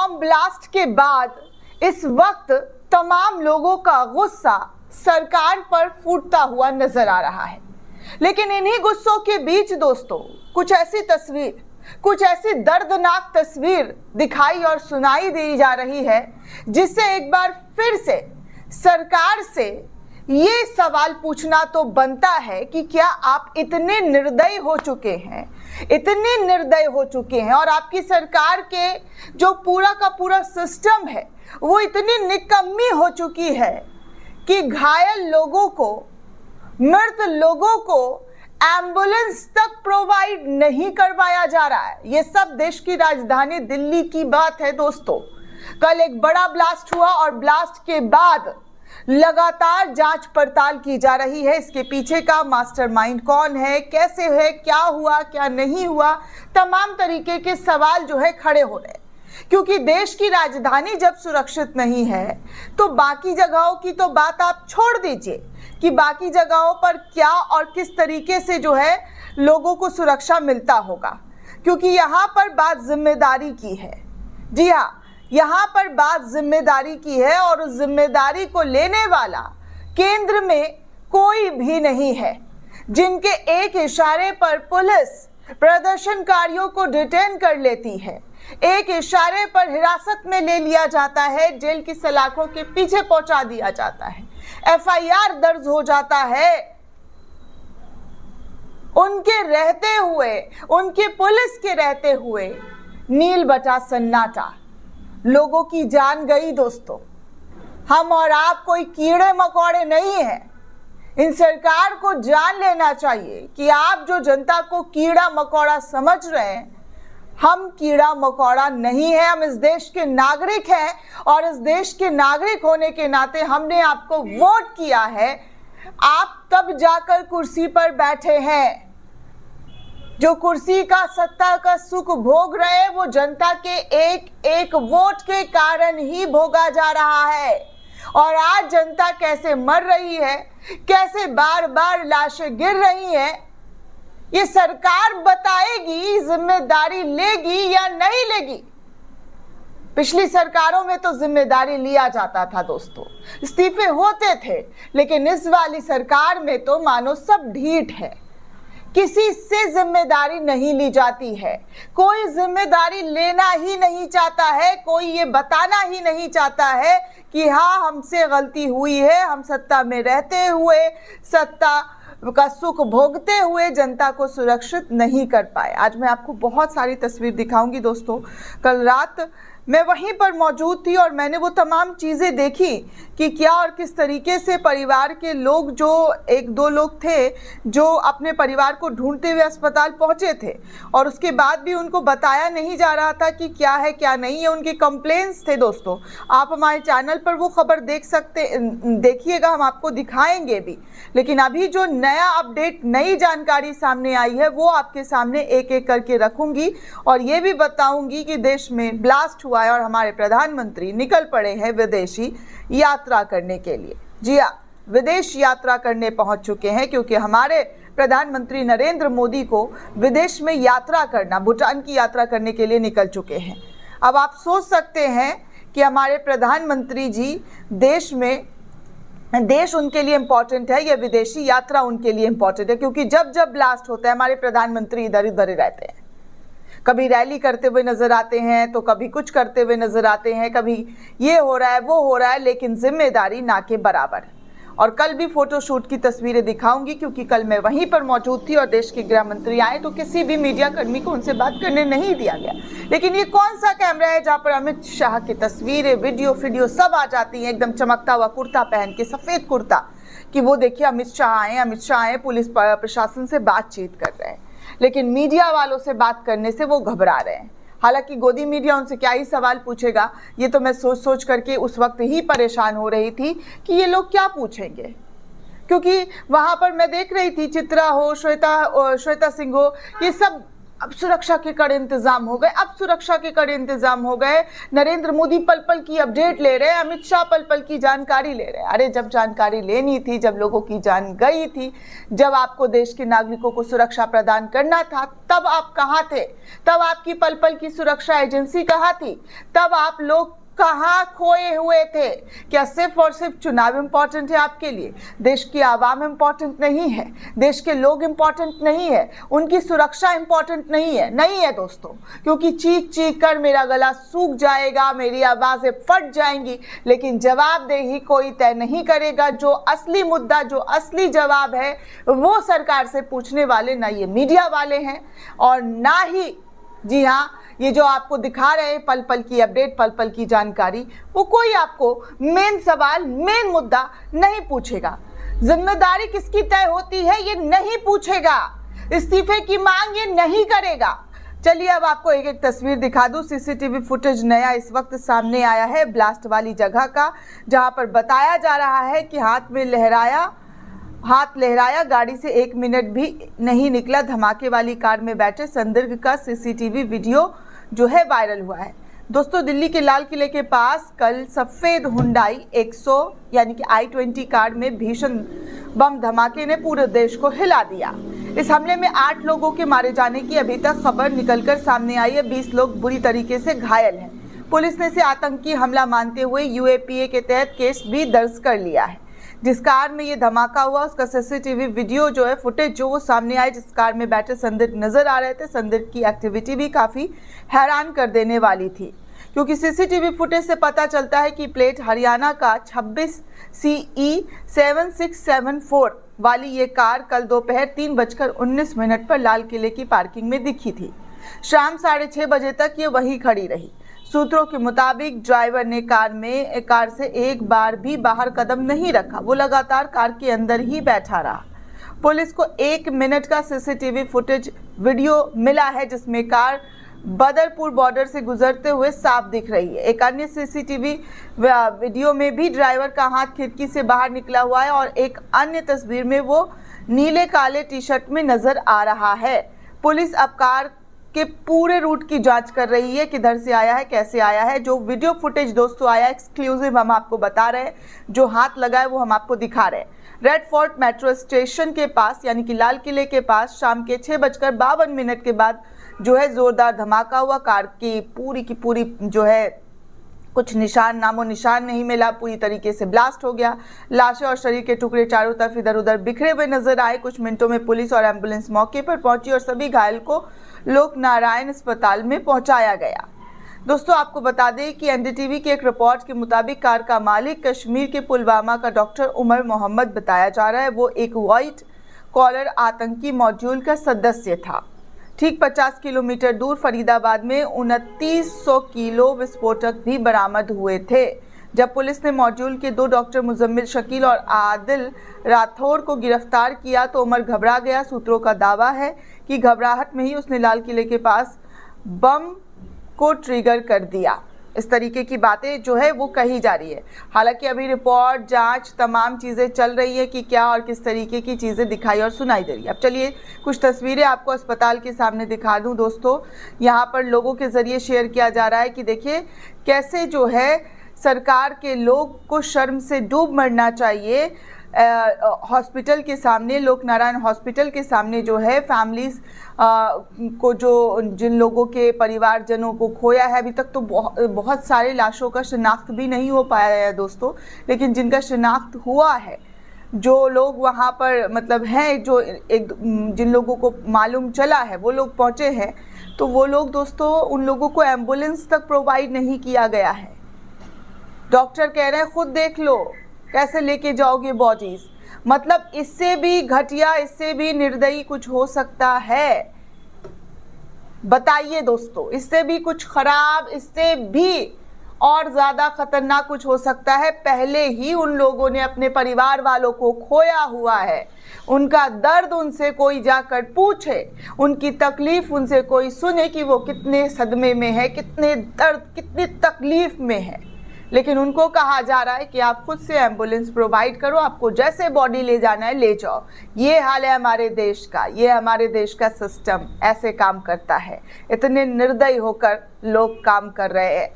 Bomb blast के बाद इस वक्त तमाम लोगों का गुस्सा सरकार पर फूटता हुआ नजर आ रहा है। लेकिन इन्हीं गुस्सों के बीच दोस्तों कुछ ऐसी दर्दनाक तस्वीर दिखाई और सुनाई दी जा रही है, जिससे एक बार फिर से सरकार से ये सवाल पूछना तो बनता है कि क्या आप इतने निर्दयी हो चुके हैं और आपकी सरकार के जो पूरा का पूरा सिस्टम है वो इतनी निकम्मी हो चुकी है कि घायल लोगों को, मृत लोगों को एम्बुलेंस तक प्रोवाइड नहीं करवाया जा रहा है। ये सब देश की राजधानी दिल्ली की बात है दोस्तों। कल एक बड़ा ब्लास्ट हुआ और ब्लास्ट के बाद लगातार जांच पड़ताल की जा रही है। इसके पीछे का मास्टरमाइंड कौन है, कैसे है, क्या हुआ, क्या नहीं हुआ, तमाम तरीके के सवाल जो है खड़े हो रहे हैं। क्योंकि देश की राजधानी जब सुरक्षित नहीं है तो बाकी जगहों की तो बात आप छोड़ दीजिए कि बाकी जगहों पर क्या और किस तरीके से जो है लोगों को सुरक्षा मिलता होगा। क्योंकि यहाँ पर बात जिम्मेदारी की है। जी हाँ, यहाँ पर बात जिम्मेदारी की है और उस जिम्मेदारी को लेने वाला केंद्र में कोई भी नहीं है। जिनके एक इशारे पर पुलिस प्रदर्शनकारियों को डिटेन कर लेती है, एक इशारे पर हिरासत में ले लिया जाता है, जेल की सलाखों के पीछे पहुंचा दिया जाता है, एफआईआर दर्ज हो जाता है। उनके रहते हुए, उनके पुलिस के रहते हुए नील बटा सन्नाटा, लोगों की जान गई दोस्तों। हम और आप कोई कीड़े मकोड़े नहीं हैं। इन सरकार को जान लेना चाहिए कि आप जो जनता को कीड़ा मकोड़ा समझ रहे हैं, हम कीड़ा मकोड़ा नहीं है। हम इस देश के नागरिक हैं और इस देश के नागरिक होने के नाते हमने आपको वोट किया है। आप तब जाकर कुर्सी पर बैठे हैं। जो कुर्सी का सत्ता का सुख भोग रहे हैं वो जनता के एक एक वोट के कारण ही भोगा जा रहा है। और आज जनता कैसे मर रही है, कैसे बार बार लाशें गिर रही हैं, ये सरकार बताएगी, जिम्मेदारी लेगी या नहीं लेगी। पिछली सरकारों में तो जिम्मेदारी लिया जाता था दोस्तों, इस्तीफे होते थे। लेकिन इस वाली सरकार में तो मानो सब ढीठ है, किसी से जिम्मेदारी नहीं ली जाती है। कोई जिम्मेदारी लेना ही नहीं चाहता है, कोई ये बताना ही नहीं चाहता है कि हाँ हमसे गलती हुई है। हम सत्ता में रहते हुए, सत्ता का सुख भोगते हुए जनता को सुरक्षित नहीं कर पाए। आज मैं आपको बहुत सारी तस्वीर दिखाऊंगी दोस्तों। कल रात मैं वहीं पर मौजूद थी और मैंने वो तमाम चीज़ें देखी कि क्या और किस तरीके से परिवार के लोग, जो एक दो लोग थे जो अपने परिवार को ढूंढते हुए अस्पताल पहुंचे थे और उसके बाद भी उनको बताया नहीं जा रहा था कि क्या है क्या नहीं है। उनके कंप्लेंट्स थे दोस्तों। आप हमारे चैनल पर वो खबर देखिएगा, हम आपको दिखाएंगे भी। लेकिन अभी जो नया अपडेट, नई जानकारी सामने आई है वो आपके सामने एक एक करके रखूंगी और ये भी बताऊंगी कि देश में ब्लास्ट हुआ है और हमारे प्रधानमंत्री निकल पड़े हैं विदेशी यात्रा करने के लिए। जी हाँ, विदेश यात्रा करने पहुंच चुके हैं क्योंकि हमारे प्रधानमंत्री नरेंद्र मोदी को विदेश में यात्रा करना, भूटान की यात्रा करने के लिए निकल चुके हैं। अब आप सोच सकते हैं कि हमारे प्रधानमंत्री जी देश उनके लिए इम्पोर्टेंट है या विदेशी यात्रा उनके लिए इम्पोर्टेंट है। क्योंकि जब जब ब्लास्ट होता है हमारे प्रधानमंत्री इधर उधर रहते हैं। कभी रैली करते हुए नजर आते हैं तो कभी कुछ करते हुए नजर आते हैं, कभी ये हो रहा है वो हो रहा है, लेकिन जिम्मेदारी ना के बराबर। और कल भी फोटोशूट की तस्वीरें दिखाऊंगी क्योंकि कल मैं वहीं पर मौजूद थी और देश के गृह मंत्री आए तो किसी भी मीडिया कर्मी को उनसे बात करने नहीं दिया गया। लेकिन ये कौन सा कैमरा है जहाँ पर अमित शाह की तस्वीरें, वीडियो सब आ जाती हैं, एकदम चमकता हुआ कुर्ता पहन के, सफ़ेद कुर्ता, कि वो देखिए अमित शाह आए, पुलिस प्रशासन से बातचीत कर रहे हैं। लेकिन मीडिया वालों से बात करने से वो घबरा रहे हैं। हालांकि गोदी मीडिया उनसे क्या ही सवाल पूछेगा, ये तो मैं सोच करके उस वक्त ही परेशान हो रही थी कि ये लोग क्या पूछेंगे। क्योंकि वहाँ पर मैं देख रही थी चित्रा हो, श्वेता सिंह हो, ये सब अब सुरक्षा के कड़े इंतजाम हो गए, अब सुरक्षा के कड़े इंतजाम हो गए। नरेंद्र मोदी पल पल की अपडेट ले रहे हैं, अमित शाह पल पल की जानकारी ले रहे हैं। अरे जब जानकारी लेनी थी, जब लोगों की जान गई थी, जब आपको देश के नागरिकों को सुरक्षा प्रदान करना था, तब आप कहाँ थे? तब आपकी पल पल की सुरक्षा एजेंसी कहाँ थी? तब आप लोग कहाँ खोए हुए थे? क्या सिर्फ और सिर्फ चुनाव इंपॉर्टेंट है आपके लिए? देश की आवाम इंपॉर्टेंट नहीं है? देश के लोग इंपॉर्टेंट नहीं है? उनकी सुरक्षा इंपॉर्टेंट नहीं है? नहीं है दोस्तों, क्योंकि चीख चीख कर मेरा गला सूख जाएगा, मेरी आवाजें फट जाएंगी, लेकिन जवाबदेही कोई तय नहीं करेगा। जो असली मुद्दा, जो असली जवाब है, वो सरकार से पूछने वाले ना ये मीडिया वाले हैं और ना ही, जी हाँ, ये जो आपको दिखा रहे हैं पल पल की अपडेट, पल पल की जानकारी, वो कोई आपको मेन सवाल, मेन मुद्दा नहीं पूछेगा। जिम्मेदारी किसकी तय होती है ये नहीं पूछेगा, इस्तीफे की मांग ये नहीं करेगा। चलिए अब आपको एक एक तस्वीर दिखा दूं। सीसीटीवी फुटेज नया इस वक्त सामने आया है ब्लास्ट वाली जगह का, जहां पर बताया जा रहा है कि हाथ लहराया, गाड़ी से 1 मिनट भी नहीं निकला, धमाके वाली कार में बैठे संदिग्ध का सीसीटीवी वीडियो जो है वायरल हुआ है। दोस्तों, दिल्ली के लाल किले के पास कल सफेद हुंडई 100 यानी कि i20 कार में भीषण बम धमाके ने पूरे देश को हिला दिया। इस हमले में 8 लोगों के मारे जाने की अभी तक खबर निकलकर सामने आई है। 20 लोग बुरी तरीके से घायल हैं। पुलिस ने इसे आतंकी हमला मानते हुए यूएपीए के तहत केस भी दर्ज कर लिया है। जिस कार में ये धमाका हुआ उसका सीसीटीवी वीडियो जो है, फुटेज जो वो सामने आए, जिस कार में बैठे संदिग्ध नजर आ रहे थे। संदिग्ध की एक्टिविटी भी काफ़ी हैरान कर देने वाली थी, क्योंकि सीसीटीवी फुटेज से पता चलता है कि प्लेट हरियाणा का 26 CE 7674 वाली ये कार कल दोपहर 3:19 पर लाल किले की पार्किंग में दिखी थी। शाम 6:30 बजे तक ये वहीं खड़ी रही। सूत्रों के मुताबिक ड्राइवर ने कार से एक बार भी बाहर कदम नहीं रखा, वो लगातार कार के अंदर ही बैठा रहा। पुलिस को 1 मिनट का सीसीटीवी फुटेज वीडियो मिला है, जिसमें कार बदरपुर बॉर्डर से गुजरते हुए साफ दिख रही है। एक अन्य सीसीटीवी वीडियो में भी ड्राइवर का हाथ खिड़की से बाहर निकला हुआ है और एक अन्य तस्वीर में वो नीले काले टी-शर्ट में नजर आ रहा है। पुलिस अब कार के पूरे रूट की जांच कर रही है, किधर से आया है, कैसे आया है। जो वीडियो फुटेज दोस्तों आया एक्सक्लूसिव हम आपको बता रहे हैं, जो हाथ लगा है वो हम आपको दिखा रहे हैं। रेड फोर्ट मेट्रो स्टेशन के पास यानी कि लाल किले के पास शाम के 6:52 के बाद जो है जोरदार धमाका हुआ। कार की पूरी जो है कुछ निशान, नामो निशान नहीं मिला, पूरी तरीके से ब्लास्ट हो गया। लाशें और शरीर के टुकड़े चारों तरफ इधर उधर बिखरे हुए नजर आए। कुछ मिनटों में पुलिस और एम्बुलेंस मौके पर पहुंची और सभी घायल को लोक नारायण अस्पताल में पहुंचाया गया। दोस्तों, आपको बता दें कि एनडीटीवी के एक रिपोर्ट के मुताबिक कार का मालिक कश्मीर के पुलवामा का डॉक्टर उमर मोहम्मद बताया जा रहा है। वो एक व्हाइट कॉलर आतंकी मॉड्यूल का सदस्य था। ठीक 50 किलोमीटर दूर फरीदाबाद में 2900 किलो विस्फोटक भी बरामद हुए थे। जब पुलिस ने मॉड्यूल के 2 डॉक्टर मुजम्मिल शकील और आदिल राठौर को गिरफ्तार किया तो उमर घबरा गया। सूत्रों का दावा है कि घबराहट में ही उसने लाल किले के पास बम को ट्रिगर कर दिया। इस तरीके की बातें जो है वो कही जा रही है। हालांकि अभी रिपोर्ट, जांच, तमाम चीज़ें चल रही है कि क्या और किस तरीके की चीज़ें दिखाई और सुनाई दे रही है। अब चलिए कुछ तस्वीरें आपको अस्पताल के सामने दिखा दूं। दोस्तों, यहाँ पर लोगों के ज़रिए शेयर किया जा रहा है कि देखिए कैसे जो है सरकार के लोग को शर्म से डूब मरना चाहिए। हॉस्पिटल के सामने, लोक नारायण हॉस्पिटल के सामने जो है फैमिलीज़ को, जो जिन लोगों के परिवारजनों को खोया है, अभी तक तो बहुत सारे लाशों का शिनाख्त भी नहीं हो पाया है दोस्तों, लेकिन जिनका शिनाख्त हुआ है, जो लोग वहाँ पर मतलब हैं, जो जिन लोगों को मालूम चला है वो लोग पहुँचे हैं, तो वो लोग दोस्तों, उन लोगों को एम्बुलेंस तक प्रोवाइड नहीं किया गया है। डॉक्टर कह रहे हैं खुद देख लो कैसे लेके जाओगे बॉडीज। मतलब इससे भी घटिया, इससे भी निर्दयी कुछ हो सकता है? बताइए दोस्तों, इससे भी कुछ खराब, इससे भी और ज्यादा खतरनाक कुछ हो सकता है? पहले ही उन लोगों ने अपने परिवार वालों को खोया हुआ है। उनका दर्द उनसे कोई जाकर पूछे, उनकी तकलीफ उनसे कोई सुने कि वो कितने सदमे में है, कितने दर्द, कितनी तकलीफ में है। लेकिन उनको कहा जा रहा है कि आप खुद से एम्बुलेंस प्रोवाइड करो, आपको जैसे बॉडी ले जाना है ले जाओ। ये हाल है हमारे देश का, ये हमारे देश का सिस्टम ऐसे काम करता है। इतने निर्दयी होकर लोग काम कर रहे हैं।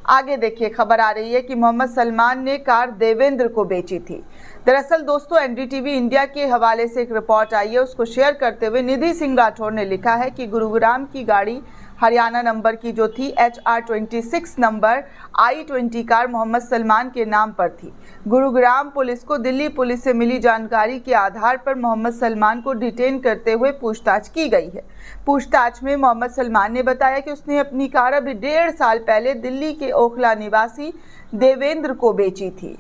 आगे देखिए, खबर आ रही है कि मोहम्मद सलमान ने कार देवेंद्र को बेची थी। दरअसल दोस्तों, एनडीटीवी इंडिया के हवाले से एक रिपोर्ट आई है, उसको शेयर करते हुए निधि सिंह राठौर ने लिखा है कि गुरुग्राम की गाड़ी हरियाणा नंबर की जो थी HR26 number I-20 car Mohammad Salman के नाम पर थी। गुरुग्राम पुलिस को दिल्ली पुलिस से मिली जानकारी के आधार पर मोहम्मद सलमान को डिटेन करते हुए पूछताछ की गई है। पूछताछ में मोहम्मद सलमान ने बताया कि उसने अपनी कार अभी 1.5 साल पहले दिल्ली के ओखला निवासी देवेंद्र को बेची थी।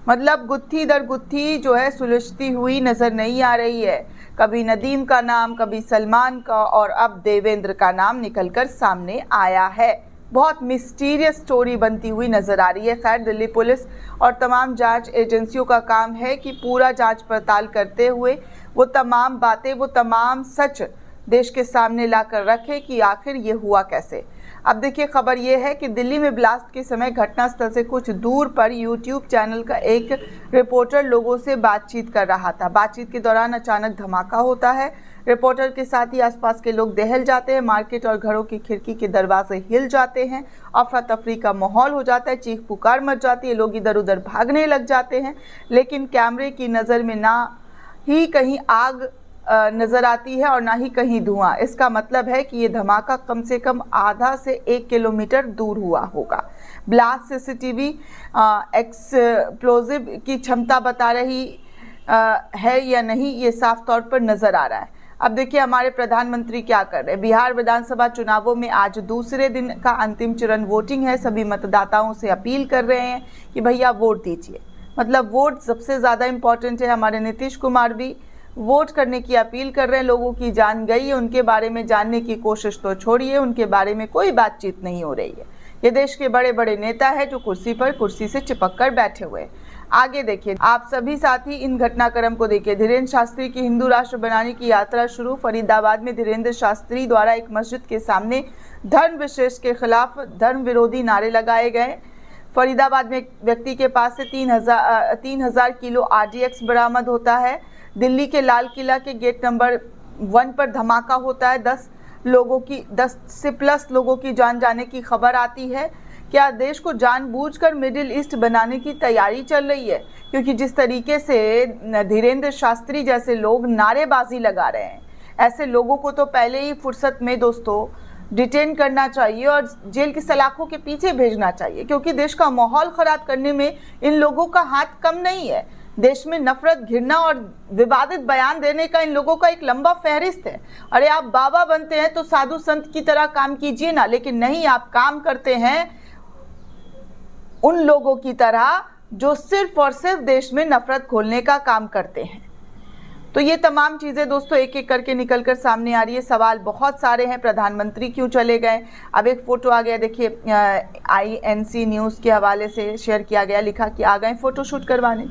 मतलब गुत्थी दर गुत्थी जो है सुलझती हुई नजर नहीं आ रही है। कभी नदीम का नाम, कभी सलमान का, और अब देवेंद्र का नाम निकलकर सामने आया है। बहुत मिस्टीरियस स्टोरी बनती हुई नजर आ रही है। खैर, दिल्ली पुलिस और तमाम जांच एजेंसियों का काम है कि पूरा जांच पड़ताल करते हुए वो तमाम बातें, वो तमाम सच देश के सामने लाकर रखे कि आखिर ये हुआ कैसे। अब देखिए, खबर ये है कि दिल्ली में ब्लास्ट के समय घटनास्थल से कुछ दूर पर यूट्यूब चैनल का एक रिपोर्टर लोगों से बातचीत कर रहा था। बातचीत के दौरान अचानक धमाका होता है। रिपोर्टर के साथ ही आसपास के लोग दहल जाते हैं। मार्केट और घरों की खिड़की के दरवाजे हिल जाते हैं। अफरा तफरी का माहौल हो जाता है। चीख पुकार मच जाती है। लोग इधर उधर भागने लग जाते हैं। लेकिन कैमरे की नज़र में ना ही कहीं आग नज़र आती है और ना ही कहीं धुआं। इसका मतलब है कि ये धमाका कम से कम आधा से 1 किलोमीटर दूर हुआ होगा। ब्लास्ट सीसीटीवी एक्सप्लोजिव की क्षमता बता रही है या नहीं, ये साफ तौर पर नज़र आ रहा है। अब देखिए, हमारे प्रधानमंत्री क्या कर रहे हैं। बिहार विधानसभा चुनावों में आज दूसरे दिन का अंतिम चरण वोटिंग है। सभी मतदाताओं से अपील कर रहे हैं कि भैया वोट दीजिए। मतलब वोट सबसे ज़्यादा इम्पॉर्टेंट है। हमारे नीतीश कुमार भी वोट करने की अपील कर रहे हैं। लोगों की जान गई है, उनके बारे में जानने की कोशिश तो छोड़िए, उनके बारे में कोई बातचीत नहीं हो रही है। ये देश के बड़े बड़े नेता है जो कुर्सी से चिपक कर बैठे हुए हैं। आगे देखिए, आप सभी साथी इन घटनाक्रम को देखिए। धीरेन्द्र शास्त्री की हिंदू राष्ट्र बनाने की यात्रा शुरू। फरीदाबाद में धीरेन्द्र शास्त्री द्वारा एक मस्जिद के सामने धर्म विशेष के खिलाफ धर्म विरोधी नारे लगाए गए। फरीदाबाद में एक व्यक्ति के पास से 3000 किलो RDX बरामद होता है। दिल्ली के लाल किला के गेट नंबर 1 पर धमाका होता है। 10 से प्लस लोगों की जान जाने की खबर आती है। क्या देश को जानबूझकर मिडिल ईस्ट बनाने की तैयारी चल रही है? क्योंकि जिस तरीके से धीरेन्द्र शास्त्री जैसे लोग नारेबाजी लगा रहे हैं, ऐसे लोगों को तो पहले ही फुर्सत में दोस्तों डिटेन करना चाहिए और जेल की सलाखों के पीछे भेजना चाहिए। क्योंकि देश का माहौल ख़राब करने में इन लोगों का हाथ कम नहीं है। देश में नफरत, घृणा और विवादित बयान देने का इन लोगों का एक लंबा फहरिस्त है। अरे आप बाबा बनते हैं तो साधु संत की तरह काम कीजिए ना, लेकिन नहीं, आप काम करते हैं उन लोगों की तरह जो सिर्फ और सिर्फ देश में नफरत खोलने का काम करते हैं। तो ये तमाम चीज़ें दोस्तों एक एक करके निकल कर सामने आ रही है। सवाल बहुत सारे हैं। प्रधानमंत्री क्यों चले गए? अब एक फ़ोटो आ गया, देखिए INC न्यूज़ के हवाले से शेयर किया गया। लिखा कि आ गए फ़ोटोशूट करवाने।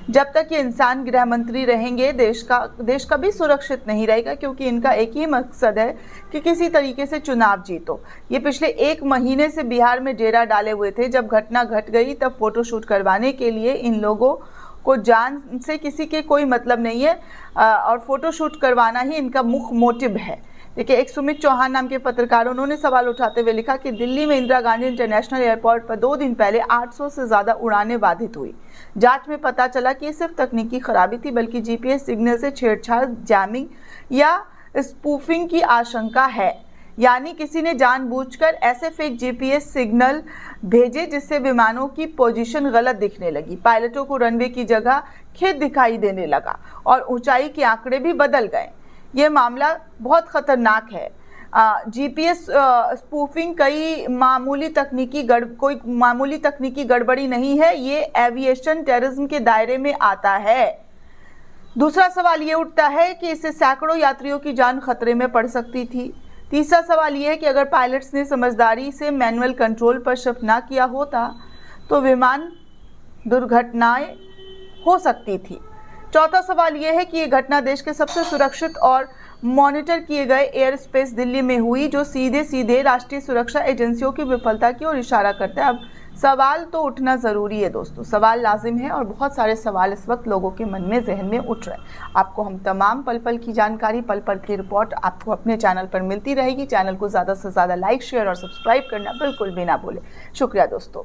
जब तक ये इंसान गृह मंत्री रहेंगे, देश का भी सुरक्षित नहीं रहेगा। क्योंकि इनका एक ही मकसद है कि किसी तरीके से चुनाव जीतो। ये पिछले 1 महीने से बिहार में डेरा डाले हुए थे। जब घटना घट गई तब फ़ोटोशूट करवाने के लिए इन लोगों को जान से किसी के कोई मतलब नहीं है और फोटोशूट करवाना ही इनका मुख्य मोटिव है। देखिए, एक सुमित चौहान नाम के पत्रकार, उन्होंने सवाल उठाते हुए लिखा कि दिल्ली में इंदिरा गांधी इंटरनेशनल एयरपोर्ट पर 2 दिन पहले 800 से ज़्यादा उड़ानें बाधित हुई। जांच में पता चला कि ये सिर्फ तकनीकी खराबी थी, बल्कि GPS सिग्नल से छेड़छाड़, जैमिंग या स्पूफिंग की आशंका है। यानी किसी ने जानबूझकर ऐसे फेक GPS सिग्नल भेजे जिससे विमानों की पोजीशन गलत दिखने लगी। पायलटों को रनवे की जगह खेत दिखाई देने लगा और ऊंचाई के आंकड़े भी बदल गए। ये मामला बहुत खतरनाक है। GPS स्पूफिंग कोई मामूली तकनीकी गड़बड़ी नहीं है। ये एविएशन टेररिज्म के दायरे में आता है। दूसरा सवाल ये उठता है कि इससे सैकड़ों यात्रियों की जान खतरे में पड़ सकती थी। तीसरा सवाल ये है कि अगर पायलट्स ने समझदारी से मैनुअल कंट्रोल पर शिफ्ट ना किया होता तो विमान दुर्घटनाएं हो सकती थी। चौथा सवाल ये है कि ये घटना देश के सबसे सुरक्षित और मॉनिटर किए गए एयर स्पेस दिल्ली में हुई, जो सीधे सीधे राष्ट्रीय सुरक्षा एजेंसियों की विफलता की ओर इशारा करता है। अब सवाल तो उठना ज़रूरी है दोस्तों, सवाल लाजिम है और बहुत सारे सवाल इस वक्त लोगों के मन में, जहन में उठ रहे हैं। आपको हम तमाम पल पल की जानकारी, पल पल की रिपोर्ट आपको अपने चैनल पर मिलती रहेगी। चैनल को ज़्यादा से ज़्यादा लाइक, शेयर और सब्सक्राइब करना बिल्कुल भी ना भूलें। शुक्रिया दोस्तों।